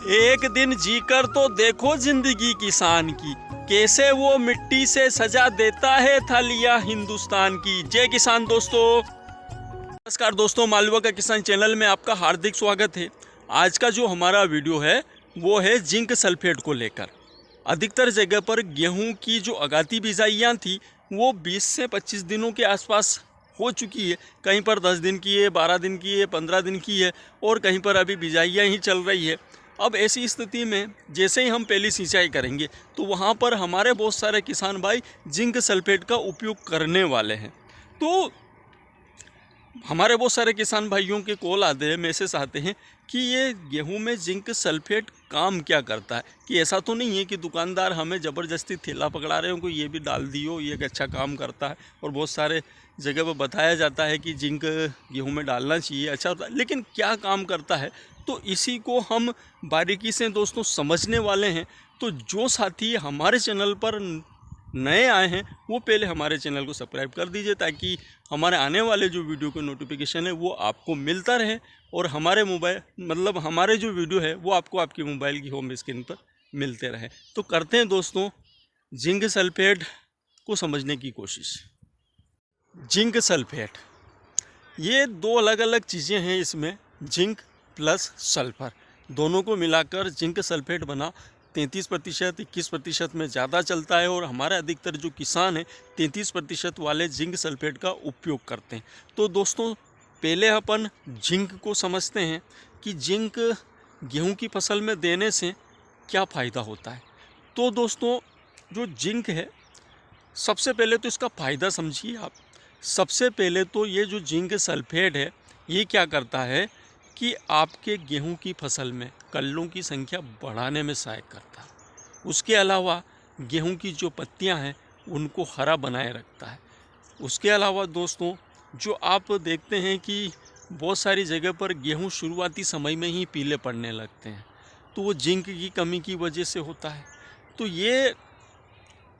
एक दिन जीकर तो देखो जिंदगी किसान की, कैसे वो मिट्टी से सजा देता है थालियां हिंदुस्तान की। जय किसान दोस्तों। नमस्कार दोस्तों, मालवा का किसान चैनल में आपका हार्दिक स्वागत है। आज का जो हमारा वीडियो है वो है जिंक सल्फेट को लेकर। अधिकतर जगह पर गेहूं की जो आगाती बिजाइयाँ थी वो 20 से 25 दिनों के आसपास हो चुकी है। कहीं पर 10 दिन की है, 12 दिन की है, 15 दिन की है और कहीं पर अभी बिजाइयाँ ही चल रही है। अब ऐसी स्थिति में जैसे ही हम पहली सिंचाई करेंगे तो वहाँ पर हमारे बहुत सारे किसान भाई जिंक सल्फेट का उपयोग करने वाले हैं। तो हमारे बहुत सारे किसान भाइयों के कॉल आते हैं, मैसेज आते हैं कि ये गेहूं में जिंक सल्फेट काम क्या करता है। कि ऐसा तो नहीं है कि दुकानदार हमें ज़बरदस्ती थैला पकड़ा रहे हो कि ये भी डाल दियो, ये एक अच्छा काम करता है। और बहुत सारे जगह पर बताया जाता है कि जिंक गेहूं में डालना चाहिए, अच्छा होता है, लेकिन क्या काम करता है तो इसी को हम बारीकी से दोस्तों समझने वाले हैं। तो जो साथी हमारे चैनल पर नए आए हैं वो पहले हमारे चैनल को सब्सक्राइब कर दीजिए, ताकि हमारे आने वाले जो वीडियो का नोटिफिकेशन है वो आपको मिलता रहे और हमारे मोबाइल हमारे जो वीडियो है वो आपको आपके मोबाइल की होम स्क्रीन पर मिलते रहे। तो करते हैं दोस्तों जिंक सल्फेट को समझने की कोशिश। जिंक सल्फेट ये दो अलग अलग चीज़ें हैं, इसमें जिंक प्लस सल्फर दोनों को मिलाकर जिंक सल्फेट बना। 33%, 21% में ज़्यादा चलता है और हमारे अधिकतर जो किसान हैं 33% वाले जिंक सल्फेट का उपयोग करते हैं। तो दोस्तों पहले अपन जिंक को समझते हैं कि जिंक गेहूं की फसल में देने से क्या फ़ायदा होता है। तो दोस्तों जो जिंक है, सबसे पहले तो इसका फ़ायदा समझिए आप। सबसे पहले तो ये जो जिंक सल्फेट है ये क्या करता है कि आपके गेहूं की फसल में कल्लों की संख्या बढ़ाने में सहायक करता है। उसके अलावा गेहूं की जो पत्तियां हैं उनको हरा बनाए रखता है। उसके अलावा दोस्तों जो आप देखते हैं कि बहुत सारी जगह पर गेहूं शुरुआती समय में ही पीले पड़ने लगते हैं, तो वो जिंक की कमी की वजह से होता है। तो ये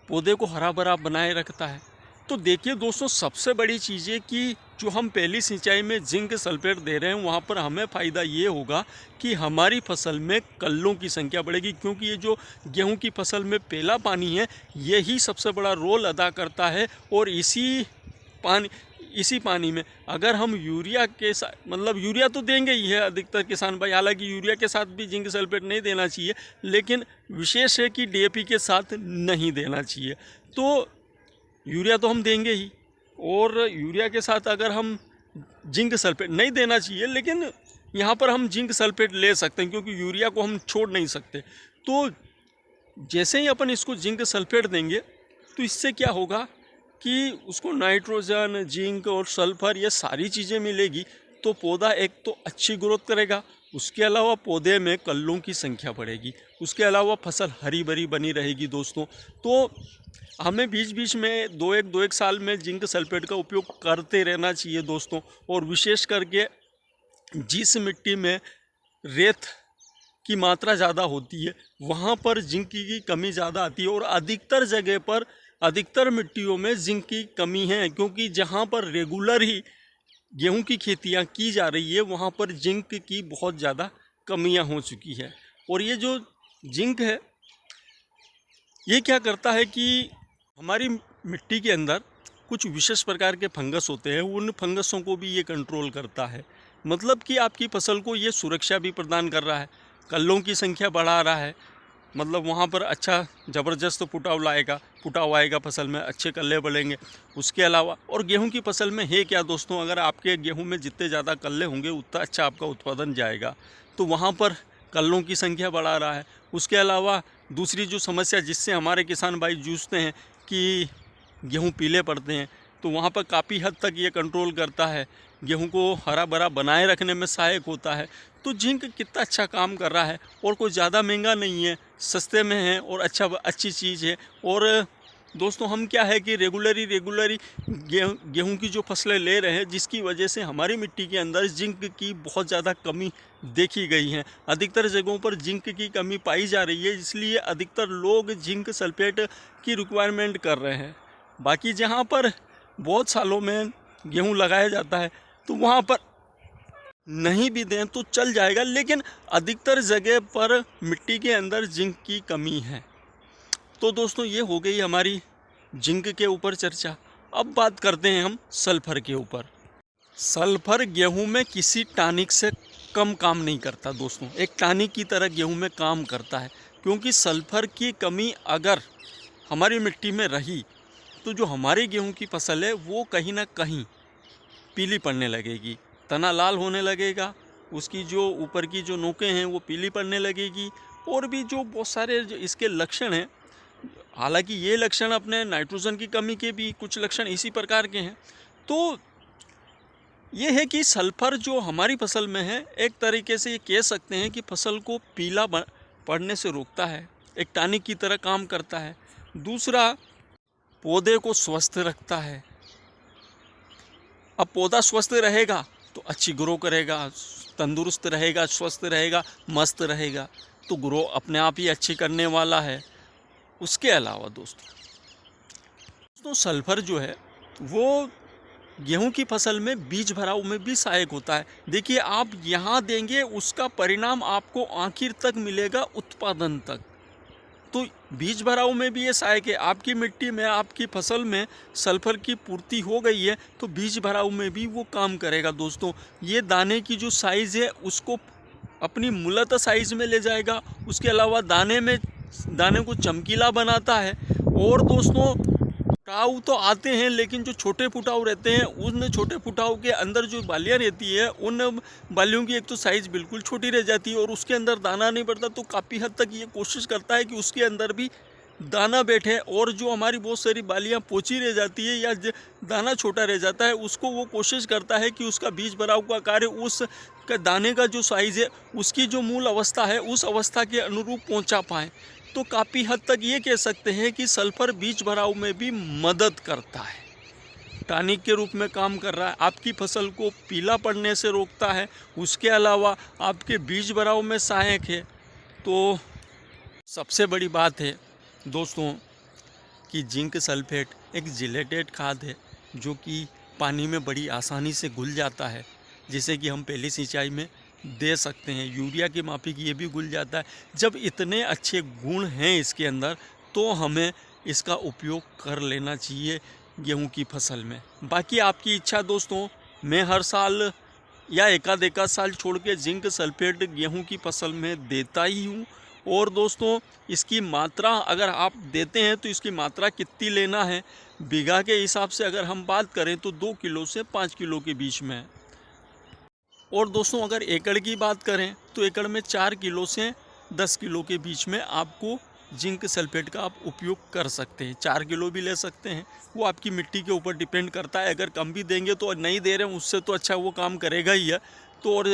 पौधे को हरा भरा बनाए रखता है। तो देखिए दोस्तों, सबसे बड़ी चीज़ है कि जो हम पहली सिंचाई में जिंक सल्फेट दे रहे हैं वहाँ पर हमें फ़ायदा ये होगा कि हमारी फसल में कल्लों की संख्या बढ़ेगी, क्योंकि ये जो गेहूं की फसल में पहला पानी है यही सबसे बड़ा रोल अदा करता है। और इसी पानी में अगर हम यूरिया के साथ यूरिया तो देंगे ही है अधिकतर किसान भाई, हालांकि यूरिया के साथ भी जिंक सल्फेट नहीं देना चाहिए, लेकिन विशेष है कि DAP के साथ नहीं देना चाहिए। तो यूरिया तो हम देंगे ही, और यूरिया के साथ अगर हम जिंक सल्फेट नहीं देना चाहिए, लेकिन यहाँ पर हम जिंक सल्फेट ले सकते हैं क्योंकि यूरिया को हम छोड़ नहीं सकते। तो जैसे ही अपन इसको जिंक सल्फेट देंगे तो इससे क्या होगा कि उसको नाइट्रोजन, जिंक और सल्फर ये सारी चीज़ें मिलेगी, तो पौधा एक तो अच्छी ग्रोथ करेगा, उसके अलावा पौधे में कल्लों की संख्या बढ़ेगी, उसके अलावा फसल हरी भरी बनी रहेगी दोस्तों। तो हमें बीच बीच में दो एक साल में जिंक सल्फेट का उपयोग करते रहना चाहिए दोस्तों। और विशेष करके जिस मिट्टी में रेत की मात्रा ज़्यादा होती है वहाँ पर जिंक की कमी ज़्यादा आती है, और अधिकतर जगह पर अधिकतर मिट्टियों में जिंक की कमी है, क्योंकि जहाँ पर रेगुलर ही गेहूं की खेतियाँ की जा रही है वहाँ पर जिंक की बहुत ज़्यादा कमियाँ हो चुकी है। और ये जो जिंक है ये क्या करता है कि हमारी मिट्टी के अंदर कुछ विशेष प्रकार के फंगस होते हैं, उन फंगसों को भी ये कंट्रोल करता है। मतलब कि आपकी फसल को ये सुरक्षा भी प्रदान कर रहा है, कल्लों की संख्या बढ़ा रहा है, वहाँ पर अच्छा ज़बरदस्त फुटाव आएगा फसल में, अच्छे कल्ले बढ़ेंगे। उसके अलावा और गेहूं की फसल में है क्या दोस्तों, अगर आपके गेहूं में जितने ज़्यादा कल्ले होंगे उतना अच्छा आपका उत्पादन जाएगा, तो वहाँ पर कल्लों की संख्या बढ़ा रहा है। उसके अलावा दूसरी जो समस्या जिससे हमारे किसान भाई जूझते हैं कि गेहूं पीले पड़ते हैं, तो वहाँ पर काफ़ी हद तक ये कंट्रोल करता है, गेहूं को हरा भरा बनाए रखने में सहायक होता है। तो जिंक कितना अच्छा काम कर रहा है, और कोई ज़्यादा महंगा नहीं है, सस्ते में है और अच्छी चीज़ है। और दोस्तों हम क्या है कि रेगुलरी गेहूं की जो फसलें ले रहे हैं, जिसकी वजह से हमारी मिट्टी के अंदर जिंक की बहुत ज़्यादा कमी देखी गई है। अधिकतर जगहों पर जिंक की कमी पाई जा रही है, इसलिए अधिकतर लोग जिंक सल्फेट की रिक्वायरमेंट कर रहे हैं। बाकी जहाँ पर बहुत सालों में गेहूं लगाया जाता है तो वहाँ पर नहीं भी दें तो चल जाएगा, लेकिन अधिकतर जगह पर मिट्टी के अंदर जिंक की कमी है। तो दोस्तों ये हो गई हमारी जिंक के ऊपर चर्चा। अब बात करते हैं हम सल्फर के ऊपर। सल्फर गेहूं में किसी टॉनिक से कम काम नहीं करता दोस्तों, एक टॉनिक की तरह गेहूं में काम करता है, क्योंकि सल्फर की कमी अगर हमारी मिट्टी में रही तो जो हमारी गेहूं की फसल है वो कहीं ना कहीं पीली पड़ने लगेगी, तना लाल होने लगेगा, उसकी जो ऊपर की जो नोकें हैं वो पीली पड़ने लगेगी, और भी जो बहुत सारे जो इसके लक्षण हैं। हालांकि ये लक्षण अपने नाइट्रोजन की कमी के भी कुछ लक्षण इसी प्रकार के हैं। तो ये है कि सल्फर जो हमारी फसल में है, एक तरीके से ये कह सकते हैं कि फसल को पीला पड़ने से रोकता है, एक टॉनिक की तरह काम करता है। दूसरा, पौधे को स्वस्थ रखता है। अब पौधा स्वस्थ रहेगा तो अच्छी ग्रो करेगा, तंदुरुस्त रहेगा, स्वस्थ रहेगा, मस्त रहेगा, तो ग्रो अपने आप ही अच्छी करने वाला है। उसके अलावा दोस्तों सल्फर जो है वो गेहूं की फसल में बीज भराव में भी सहायक होता है। देखिए, आप यहाँ देंगे उसका परिणाम आपको आखिर तक मिलेगा, उत्पादन तक। तो बीज भराव में भी ये सहायक है। आपकी मिट्टी में, आपकी फसल में सल्फर की पूर्ति हो गई है तो बीज भराव में भी वो काम करेगा दोस्तों। ये दाने की जो साइज़ है उसको अपनी मूलतः साइज़ में ले जाएगा। उसके अलावा दाने को चमकीला बनाता है। और दोस्तों, फुटाव तो आते हैं, लेकिन जो छोटे फुटाव रहते हैं उन छोटे फुटाव के अंदर जो बालियाँ रहती है, उन बालियों की एक तो साइज़ बिल्कुल छोटी रह जाती है और उसके अंदर दाना नहीं बढ़ता। तो काफ़ी हद तक ये कोशिश करता है कि उसके अंदर भी दाना बैठे, और जो हमारी बहुत सारी बालियाँ पोची रह जाती है या दाना छोटा रह जाता है, उसको वो कोशिश करता है कि उसका बीज भराव का कार्य उस दाने का जो साइज़ है, उसकी जो मूल अवस्था है, उस अवस्था के अनुरूप पहुँचा पाएँ। तो काफ़ी हद तक ये कह सकते हैं कि सल्फर बीज भराव में भी मदद करता है, टॉनिक के रूप में काम कर रहा है, आपकी फसल को पीला पड़ने से रोकता है। उसके अलावा आपके बीज भराव में सहायक है। तो सबसे बड़ी बात है दोस्तों कि जिंक सल्फेट एक जिलेटेड खाद है जो कि पानी में बड़ी आसानी से घुल जाता है, जिसे कि हम पहली सिंचाई में दे सकते हैं। यूरिया की माफिक ये भी घुल जाता है। जब इतने अच्छे गुण हैं इसके अंदर, तो हमें इसका उपयोग कर लेना चाहिए गेहूं की फसल में। बाकी आपकी इच्छा दोस्तों, मैं हर साल या एकाध साल छोड़ के जिंक सल्फेट गेहूं की फसल में देता ही हूं। और दोस्तों, इसकी मात्रा अगर आप देते हैं तो इसकी मात्रा कितनी लेना है, बीघा के हिसाब से अगर हम बात करें तो 2 किलो से 5 किलो के बीच में है। और दोस्तों, अगर एकड़ की बात करें तो एकड़ में 4 किलो से 10 किलो के बीच में आपको जिंक सल्फेट का आप उपयोग कर सकते हैं। 4 किलो भी ले सकते हैं, वो आपकी मिट्टी के ऊपर डिपेंड करता है। अगर कम भी देंगे तो, नहीं दे रहे हैं उससे तो अच्छा वो काम करेगा ही है। तो और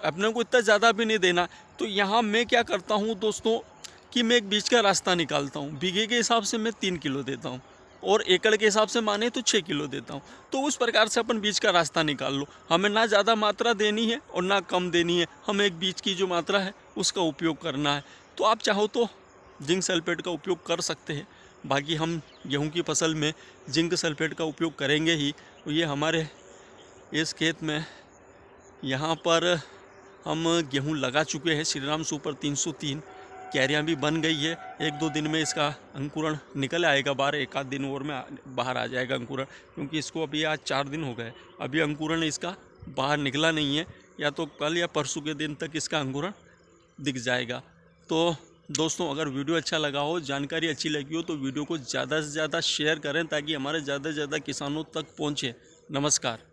अपने को इतना ज़्यादा भी नहीं देना। तो यहाँ मैं क्या करता हूँ दोस्तों कि मैं एक बीज का रास्ता निकालता हूँ। बीघे के हिसाब से मैं 3 किलो देता हूँ और एकड़ के हिसाब से माने तो 6 किलो देता हूँ। तो उस प्रकार से अपन बीज का रास्ता निकाल लो। हमें ना ज़्यादा मात्रा देनी है और ना कम देनी है, हमें एक बीज की जो मात्रा है उसका उपयोग करना है। तो आप चाहो तो जिंक सल्फेट का उपयोग कर सकते हैं। बाकी हम गेहूं की फसल में जिंक सल्फेट का उपयोग करेंगे ही। ये हमारे इस खेत में यहाँ पर हम गेहूं लगा चुके हैं। श्रीराम सुपर 303 क्यारियाँ भी बन गई है। 1-2 दिन में इसका अंकुरण निकल आएगा बाहर, 1 आध दिन और में बाहर आ जाएगा अंकुरण, क्योंकि इसको अभी आज 4 दिन हो गए, अभी अंकुरण इसका बाहर निकला नहीं है। या तो कल या परसों के दिन तक इसका अंकुरण दिख जाएगा। तो दोस्तों, अगर वीडियो अच्छा लगा हो, जानकारी अच्छी लगी हो, तो वीडियो को ज़्यादा से ज़्यादा शेयर करें ताकि हमारे ज़्यादा से ज़्यादा किसानों तक पहुँचे। नमस्कार।